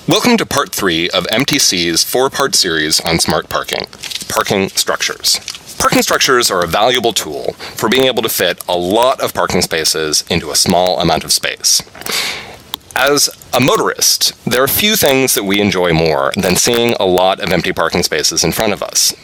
Welcome to part 3 of MTC's 4-part series on smart parking structures. Parking structures are a valuable tool for being able to fit a lot of parking spaces into a small amount of space. As a motorist, there are few things that we enjoy more than seeing a lot of empty parking spaces in front of us.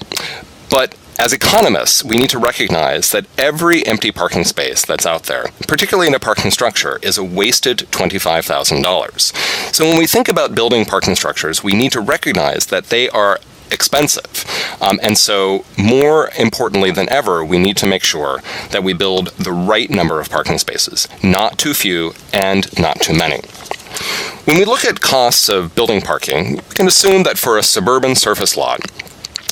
But as economists, we need to recognize that every empty parking space that's out there, particularly in a parking structure, is a wasted $25,000. So when we think about building parking structures, we need to recognize that they are expensive. And so more importantly than ever, we need to make sure that we build the right number of parking spaces, not too few and not too many. When we look at costs of building parking, we can assume that for a suburban surface lot,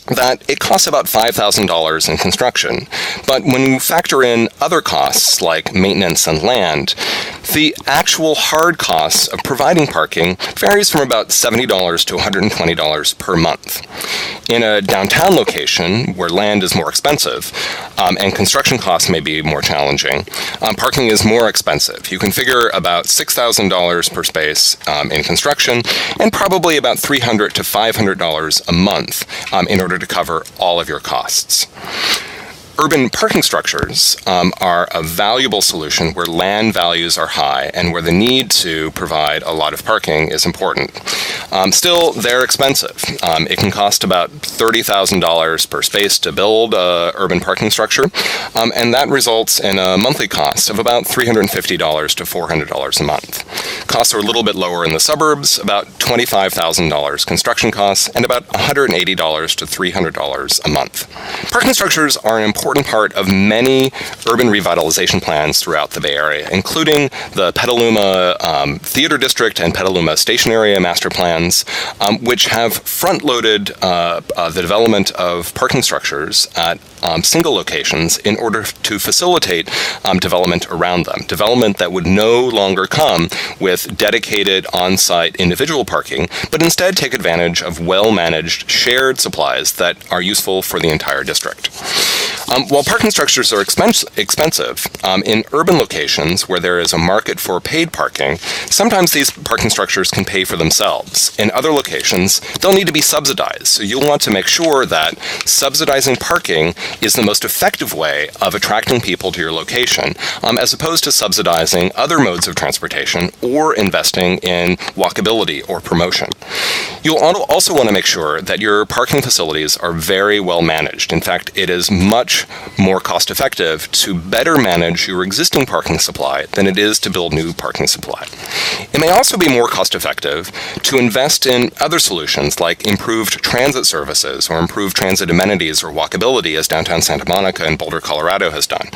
that it costs about $5,000 in construction. But when you factor in other costs like maintenance and land, the actual hard costs of providing parking varies from about $70 to $120 per month. In a downtown location where land is more expensive and construction costs may be more challenging, parking is more expensive. You can figure about $6,000 per space in construction and probably about $300 to $500 a month in order to cover all of your costs. Urban parking structures are a valuable solution where land values are high and where the need to provide a lot of parking is important. Still, they're expensive. It can cost about $30,000 per space to build an urban parking structure, and that results in a monthly cost of about $350 to $400 a month. Costs are a little bit lower in the suburbs, about $25,000 construction costs, and about $180 to $300 a month. Parking structures are an important part of many urban revitalization plans throughout the Bay Area, including the Petaluma Theater District and Petaluma Station Area master plans, which have front-loaded the development of parking structures at single locations in order to facilitate development around them. Development that would no longer come with dedicated on-site individual parking, but instead take advantage of well-managed shared supplies that are useful for the entire district. While parking structures are expensive, in urban locations where there is a market for paid parking, sometimes these parking structures can pay for themselves. In other locations, they'll need to be subsidized. So you'll want to make sure that subsidizing parking is the most effective way of attracting people to your location, as opposed to subsidizing other modes of transportation or investing in walkability or promotion. You'll also want to make sure that your parking facilities are very well managed. In fact, it is much more cost-effective to better manage your existing parking supply than it is to build new parking supply. It may also be more cost-effective to invest in other solutions like improved transit services or improved transit amenities or walkability, as downtown Santa Monica and Boulder, Colorado has done.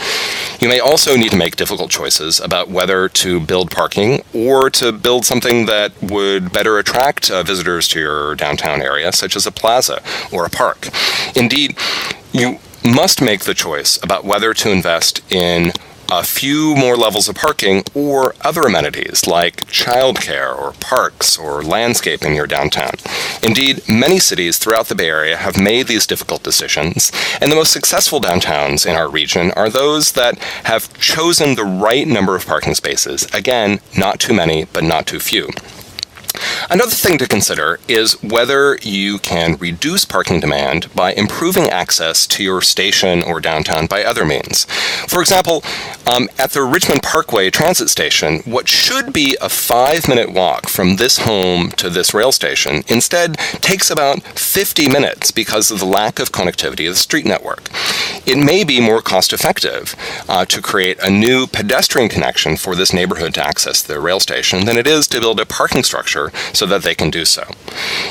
You may also need to make difficult choices about whether to build parking or to build something that would better attract visitors to your downtown area, such as a plaza or a park. Indeed, you must make the choice about whether to invest in a few more levels of parking or other amenities like childcare or parks or landscaping your downtown. Indeed, many cities throughout the Bay Area have made these difficult decisions, and the most successful downtowns in our region are those that have chosen the right number of parking spaces. Again, not too many, but not too few. Another thing to consider is whether you can reduce parking demand by improving access to your station or downtown by other means. For example, at the Richmond Parkway transit station, what should be a 5-minute walk from this home to this rail station instead takes about 50 minutes because of the lack of connectivity of the street network. It may be more cost-effective to create a new pedestrian connection for this neighborhood to access the rail station than it is to build a parking structure so that they can do so.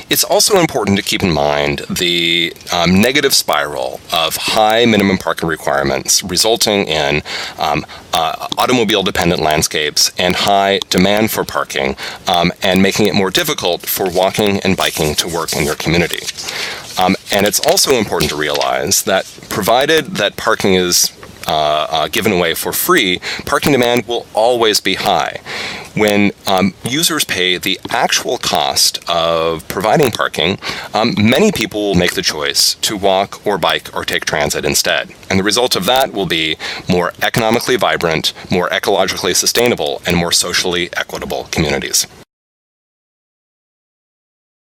It's also important to keep in mind the negative spiral of high minimum parking requirements resulting in automobile-dependent landscapes and high demand for parking and making it more difficult for walking and biking to work in your community. And it's also important to realize that provided that parking is given away for free, parking demand will always be high. When users pay the actual cost of providing parking, many people will make the choice to walk or bike or take transit instead. And the result of that will be more economically vibrant, more ecologically sustainable, and more socially equitable communities.